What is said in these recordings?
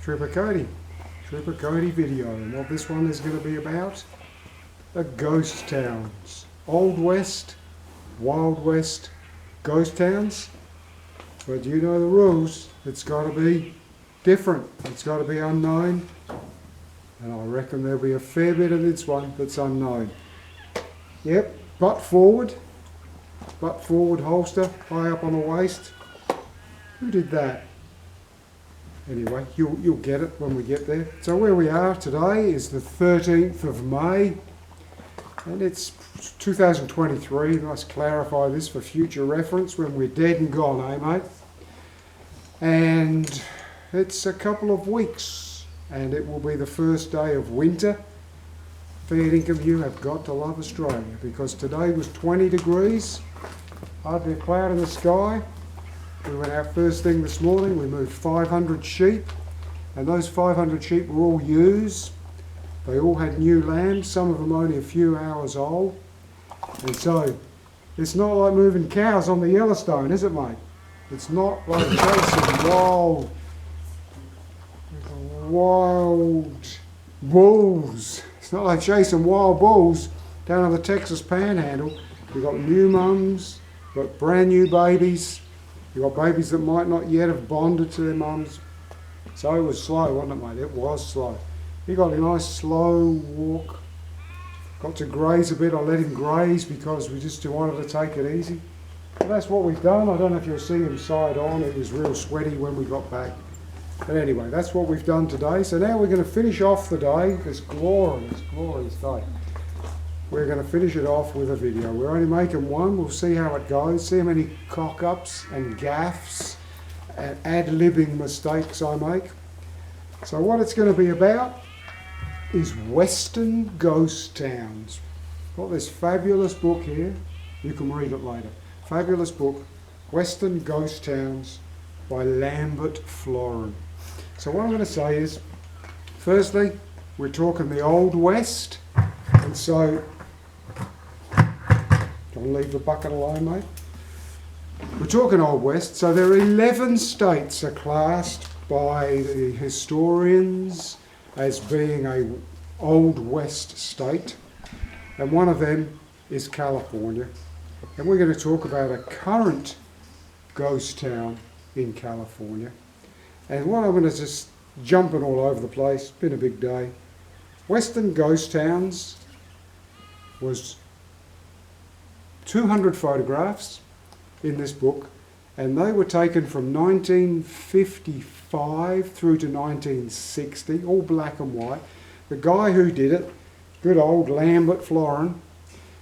Trooper Cody video, and what this one is going to be about are ghost towns. Old West, Wild West ghost towns. But you know the rules. It's got to be different. It's got to be unknown. And I reckon there'll be a fair bit of this one that's unknown. Yep, butt forward holster, high up on the waist. Who did that? Anyway, you'll get it when we get there. So where we are today is the 13th of May, and it's 2023. Let's clarify this for future reference when we're dead and gone, eh mate? And it's a couple of weeks, and it will be the first day of winter. Fair dinkum, you have got to love Australia, because today was 20 degrees, hardly a cloud in the sky. We went out first thing this morning, we moved 500 sheep, and those 500 sheep were all ewes. They all had new lambs, some of them only a few hours old. And so, it's not like moving cows on the Yellowstone, is it mate? It's not like chasing wild bulls. It's not like chasing wild bulls down on the Texas Panhandle. You've got new mums, you've got brand new babies. You've got babies that might not yet have bonded to their mums. So it was slow, wasn't it, mate? It was slow. He got a nice slow walk. Got to graze a bit. I let him graze because we just wanted to take it easy. But that's what we've done. I don't know if you'll see him side on. It was real sweaty when we got back. But anyway, that's what we've done today. So now we're going to finish off the day, this glorious, glorious day. We're going to finish it off with a video. We're only making one. We'll see how it goes, see how many cock-ups and gaffes and ad-libbing mistakes I make. So what it's going to be about is Western ghost towns. Got this fabulous book here. You can read it later. Fabulous book, Western Ghost Towns by Lambert Florin. So what I'm going to say is, firstly, we're talking the Old West, and so don't leave the bucket alone, mate. We're talking Old West, so there are 11 states are classed by the historians as being a Old West state, and one of them is California. And we're going to talk about a current ghost town in California. And what I'm going to just jumping all over the place, been a big day. Western ghost towns was 200 photographs in this book, and they were taken from 1955 through to 1960, all black and white. The guy who did it, good old Lambert Florin,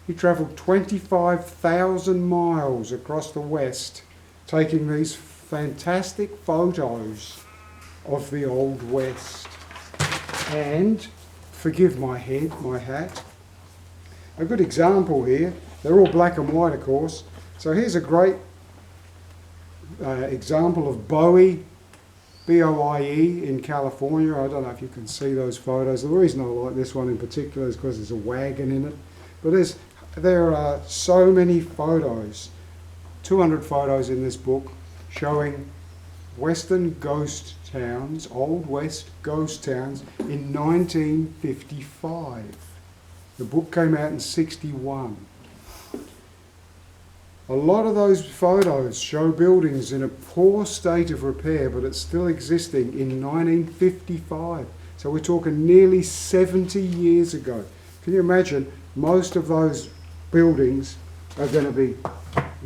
he travelled 25,000 miles across the West taking these fantastic photos of the Old West. And, forgive my head, my hat, a good example here. They're all black and white, of course. So here's a great example of Bowie, B-O-I-E, in California. I don't know if you can see those photos. The reason I like this one in particular is because there's a wagon in it. But there are so many photos, 200 photos in this book, showing Western ghost towns, Old West ghost towns in 1955. The book came out in 61. A lot of those photos show buildings in a poor state of repair, but it's still existing in 1955. So we're talking nearly 70 years ago. Can you imagine? Most of those buildings are going to be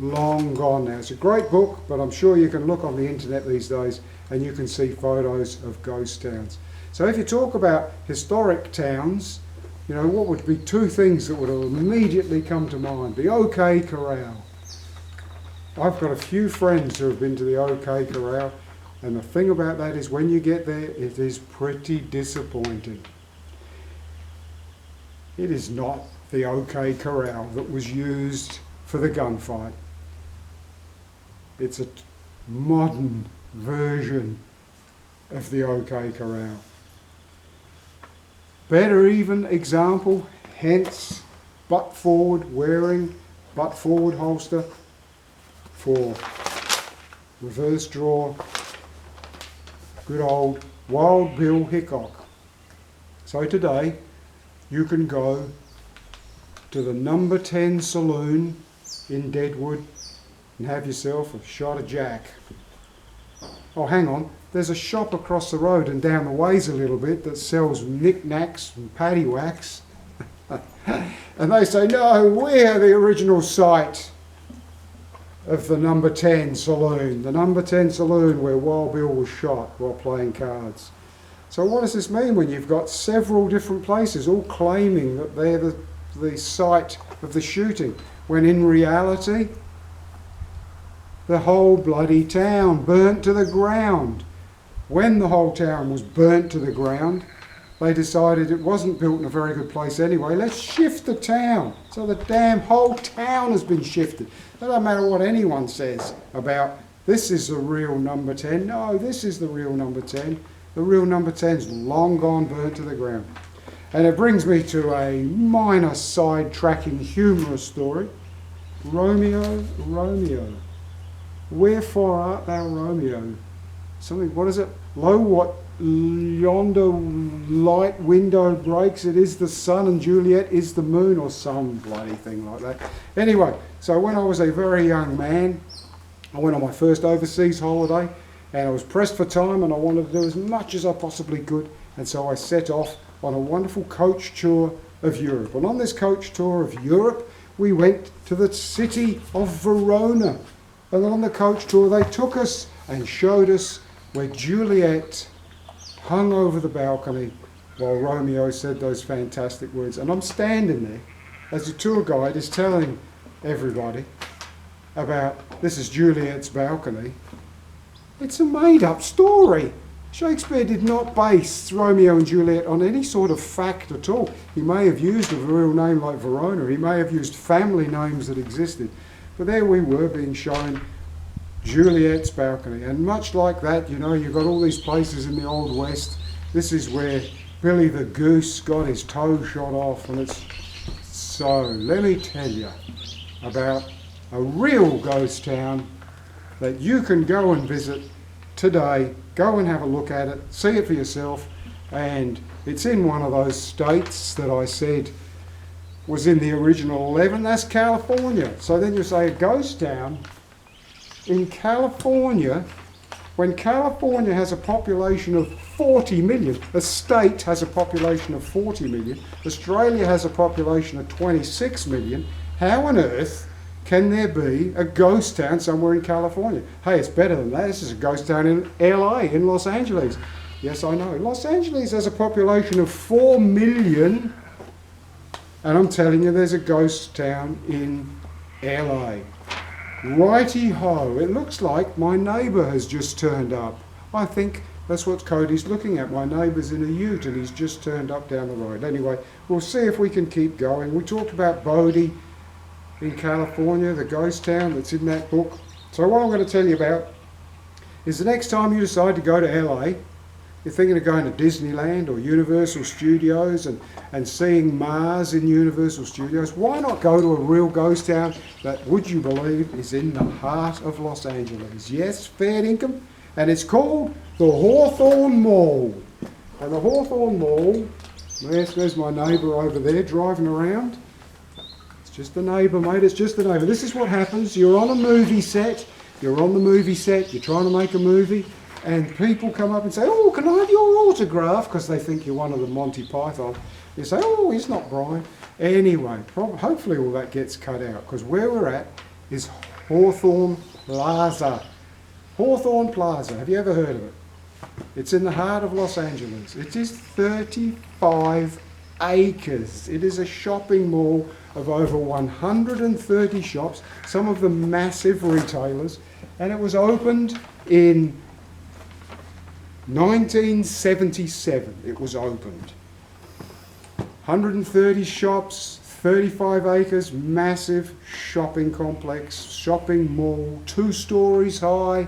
long gone now. It's a great book, but I'm sure you can look on the internet these days and you can see photos of ghost towns. So if you talk about historic towns, you know, what would be two things that would immediately come to mind? The OK Corral. I've got a few friends who have been to the OK Corral, and the thing about that is when you get there, it is pretty disappointing. It is not the OK Corral that was used for the gunfight. It's a modern version of the OK Corral. Better even example, hence butt forward, wearing butt forward holster for reverse draw, good old Wild Bill Hickok. So today you can go to the number 10 saloon in Deadwood and have yourself a shot of Jack. Oh, hang on, there's a shop across the road and down the ways a little bit that sells knickknacks and paddywhacks. And they say, no, we're the original site of the number 10 saloon. The number 10 saloon where Wild Bill was shot while playing cards. So what does this mean when you've got several different places all claiming that they're the site of the shooting, when in reality the whole bloody town burnt to the ground. When the whole town was burnt to the ground, they decided it wasn't built in a very good place anyway. Let's shift the town. So the damn whole town has been shifted. It doesn't matter what anyone says about this is the real number 10. No, this is the real number 10. The real number 10's long gone burnt to the ground. And it brings me to a minor side-tracking humorous story. Romeo, Romeo, wherefore art thou Romeo? Something, what is it? Lo, what yonder light window breaks, it is the sun, and Juliet is the moon, or some bloody thing like that. Anyway, so when I was a very young man, I went on my first overseas holiday, and I was pressed for time, and I wanted to do as much as I possibly could, and so I set off on a wonderful coach tour of Europe. And on this coach tour of Europe, we went to the city of Verona. And on the coach tour, they took us and showed us where Juliet hung over the balcony while Romeo said those fantastic words. And I'm standing there as the tour guide is telling everybody about this is Juliet's balcony. It's a made-up story. Shakespeare did not base Romeo and Juliet on any sort of fact at all. He may have used a real name like Verona. He may have used family names that existed. But there we were being shown Juliet's balcony. And much like that, you know, you've got all these places in the Old West. This is where Billy the Goose got his toe shot off. And it's so, let me tell you about a real ghost town that you can go and visit today. Go and have a look at it, see it for yourself, and it's in one of those states that I said was in the original 11, that's California. So then you say a ghost town in California, when California has a population of 40 million, a state has a population of 40 million, Australia has a population of 26 million, how on earth can there be a ghost town somewhere in California? Hey, it's better than that. This is a ghost town in LA, in Los Angeles. Yes, I know. Los Angeles has a population of 4 million, and I'm telling you there's a ghost town in LA. Righty-ho, it looks like my neighbour has just turned up. I think that's what Cody's looking at. My neighbour's in a ute and he's just turned up down the road. Anyway, we'll see if we can keep going. We talked about Bodie in California, the ghost town that's in that book. So what I'm going to tell you about is the next time you decide to go to LA, you're thinking of going to Disneyland or Universal Studios and seeing Mars in Universal Studios, why not go to a real ghost town that, would you believe, is in the heart of Los Angeles? Yes, fair income, and it's called the Hawthorne Mall. And the Hawthorne Mall, there's my neighbour over there driving around. Just the neighbour, mate, it's just the neighbour. This is what happens. You're on a movie set, you're trying to make a movie, and people come up and say, oh, can I have your autograph? Because they think you're one of the Monty Python. You say, oh, he's not Brian. Anyway, hopefully all that gets cut out, because where we're at is Hawthorne Plaza. Hawthorne Plaza, have you ever heard of it? It's in the heart of Los Angeles. It is 35 acres. It is a shopping mall of over 130 shops, some of them massive retailers, and it was opened in 1977. It was opened. 130 shops, 35 acres, massive shopping complex, shopping mall, 2 stories high,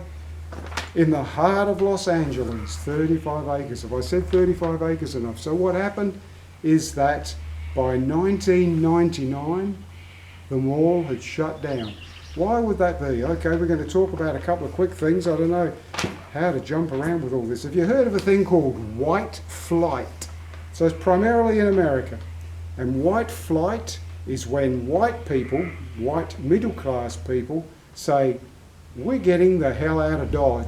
in the heart of Los Angeles. 35 acres. Have I said 35 acres enough? So what happened is that by 1999, the mall had shut down. Why would that be? Okay, we're going to talk about a couple of quick things. I don't know how to jump around with all this. Have you heard of a thing called white flight? So it's primarily in America. And white flight is when white people, white middle class people, say, we're getting the hell out of Dodge.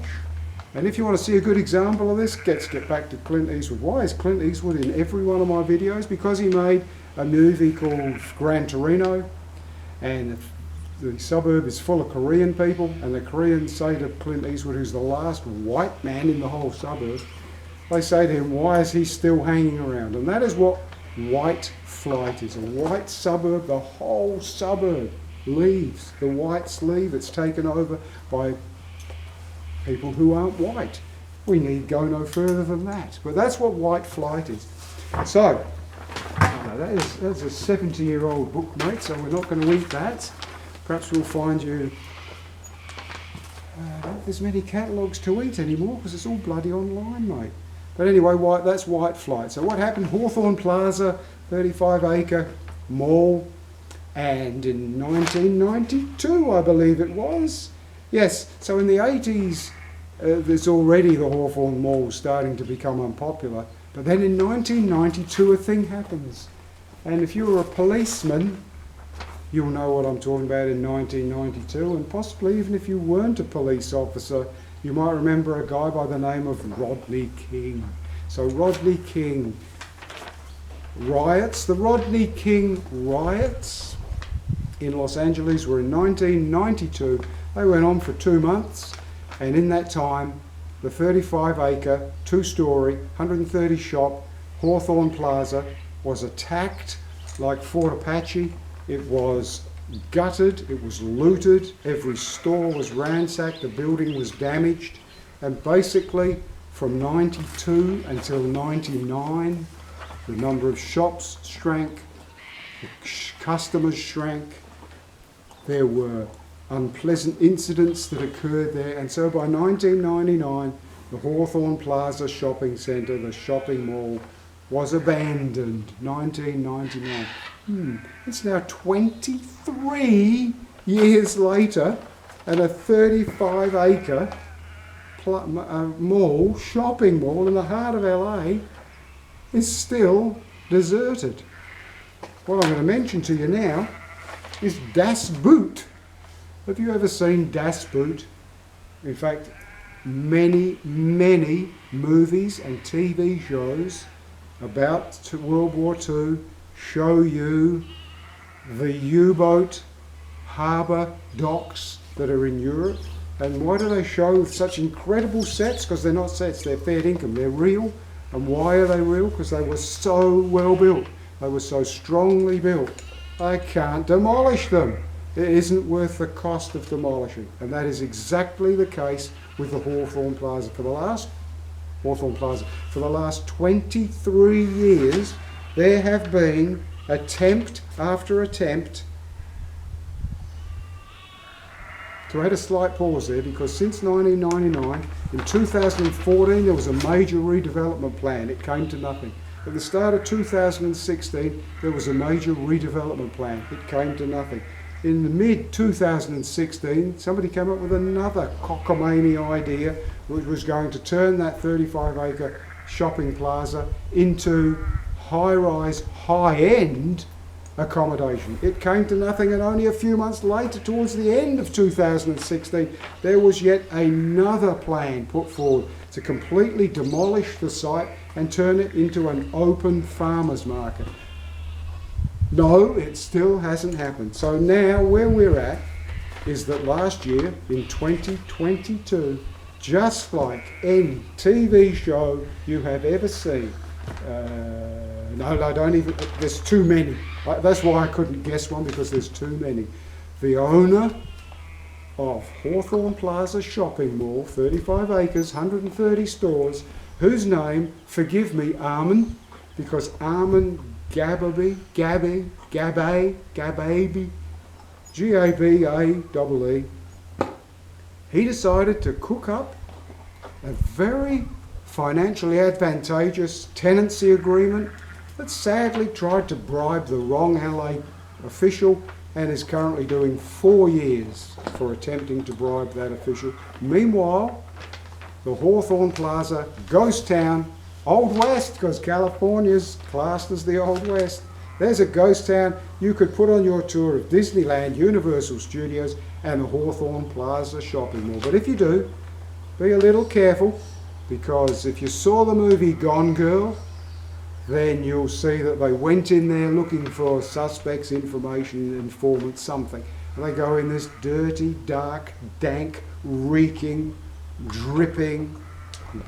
And if you want to see a good example of this, let's get back to Clint Eastwood. Why is Clint Eastwood in every one of my videos? Because he made a movie called Gran Torino, and the suburb is full of Korean people, and the Koreans say to Clint Eastwood, who's the last white man in the whole suburb, they say to him, why is he still hanging around? And that is what white flight is. A white suburb, the whole suburb leaves. The whites leave. It's taken over by people who aren't white. We need go no further than that. But that's what white flight is. So, that's a 70-year-old book, mate, so we're not going to eat that. Perhaps we'll find you... I don't think there's many catalogues to eat anymore because it's all bloody online, mate. But anyway, that's white flight. So what happened? Hawthorne Plaza, 35-acre mall, and in 1992, I believe it was. Yes, so in the 80s, there's already the Hawthorne Mall starting to become unpopular. But then in 1992, a thing happens. And if you were a policeman, you'll know what I'm talking about in 1992. And possibly even if you weren't a police officer, you might remember a guy by the name of Rodney King. So Rodney King riots. The Rodney King riots in Los Angeles were in 1992. They went on for 2 months, and in that time, the 35-acre, 2-story, 130 shop Hawthorne Plaza was attacked like Fort Apache. It was gutted, it was looted, every store was ransacked, the building was damaged, and basically from 92 until 99, the number of shops shrank, the customers shrank, there were unpleasant incidents that occurred there, and so by 1999, the Hawthorne Plaza shopping centre, the shopping mall, was abandoned. 1999. It's now 23 years later, and a 35-acre mall, shopping mall in the heart of LA, is still deserted. What I'm going to mention to you now is Das Boot. Have you ever seen Das Boot? In fact, many movies and TV shows about World War II show you the U-boat harbour docks that are in Europe. And why do they show such incredible sets? Because they're not sets, they're fair income, they're real. And why are they real? Because they were so well built, they were so strongly built. I can't demolish them. It isn't worth the cost of demolishing. And that is exactly the case with the Hawthorne Plaza. For the last 23 years, there have been attempt after attempt. So I had a slight pause there because since 1999, in 2014, there was a major redevelopment plan. It came to nothing. At the start of 2016, there was a major redevelopment plan. It came to nothing. In the mid-2016, somebody came up with another cockamamie idea which was going to turn that 35-acre shopping plaza into high-rise, high-end accommodation. It came to nothing, and only a few months later, towards the end of 2016, there was yet another plan put forward to completely demolish the site and turn it into an open farmers market. No, it still hasn't happened. So now where we're at is that last year, in 2022, just like any TV show you have ever seen, no, I don't even, there's too many. That's why I couldn't guess one, because there's too many. The owner of Hawthorne Plaza Shopping Mall, 35 acres, 130 stores, whose name, forgive me, Armin, because Armin Gababy, G-A-B-A-E-E, he decided to cook up a very financially advantageous tenancy agreement that sadly tried to bribe the wrong LA official and is currently doing 4 years for attempting to bribe that official. Meanwhile, the Hawthorne Plaza ghost town, Old West, because California's classed as the Old West. There's a ghost town you could put on your tour of Disneyland, Universal Studios, and the Hawthorne Plaza shopping mall. But if you do, be a little careful, because if you saw the movie Gone Girl, then you'll see that they went in there looking for suspects, information, informants, something. And they go in this dirty, dark, dank, reeking, dripping,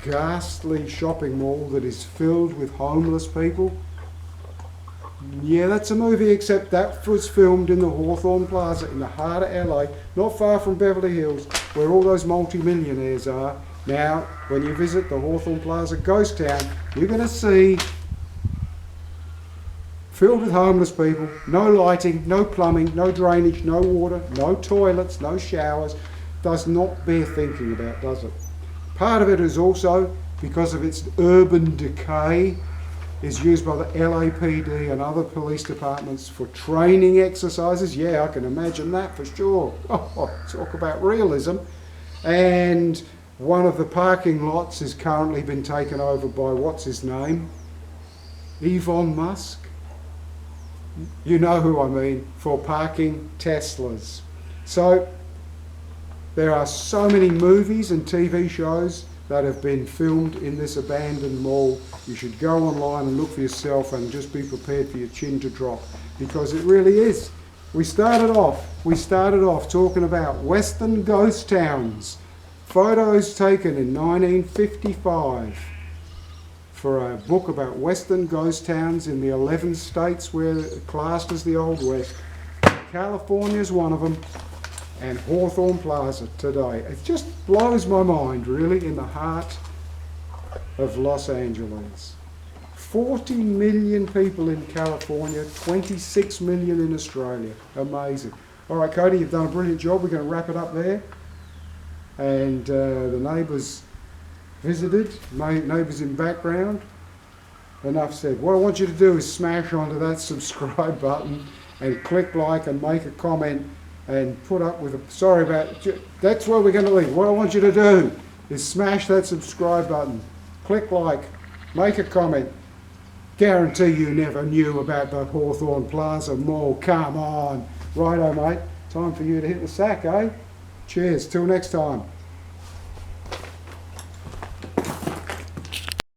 ghastly shopping mall that is filled with homeless people. Yeah, that's a movie, except that was filmed in the Hawthorne Plaza in the heart of LA, not far from Beverly Hills, where all those multi-millionaires are. Now, when you visit the Hawthorne Plaza ghost town, you're going to see filled with homeless people, no lighting, no plumbing, no drainage, no water, no toilets, no showers. Does not bear thinking about, does it? Part of it is also because of its urban decay, is used by the LAPD and other police departments for training exercises. Yeah, I can imagine that for sure. Oh, talk about realism. And one of the parking lots has currently been taken over by, what's his name? Elon Musk. You know who I mean, for parking Teslas. So there are so many movies and TV shows that have been filmed in this abandoned mall. You should go online and look for yourself and just be prepared for your chin to drop, because it really is. We started off talking about Western ghost towns. Photos taken in 1955 for a book about Western ghost towns in the 11 states where classed as the Old West. California's one of them, and Hawthorne Plaza today. It just blows my mind, really, in the heart of Los Angeles. 40 million people in California, 26 million in Australia. Amazing. All right, Cody, you've done a brilliant job. We're going to wrap it up there. And the neighbours visited, neighbours in background. Enough said. What I want you to do is smash onto that subscribe button and click like and make a comment and put up with a, sorry about, that's where we're going to leave. What I want you to do is smash that subscribe button, click like, make a comment. Guarantee you never knew about the Hawthorne Plaza Mall. Come on. Righto, mate. Time for you to hit the sack, eh? Cheers. Till next time.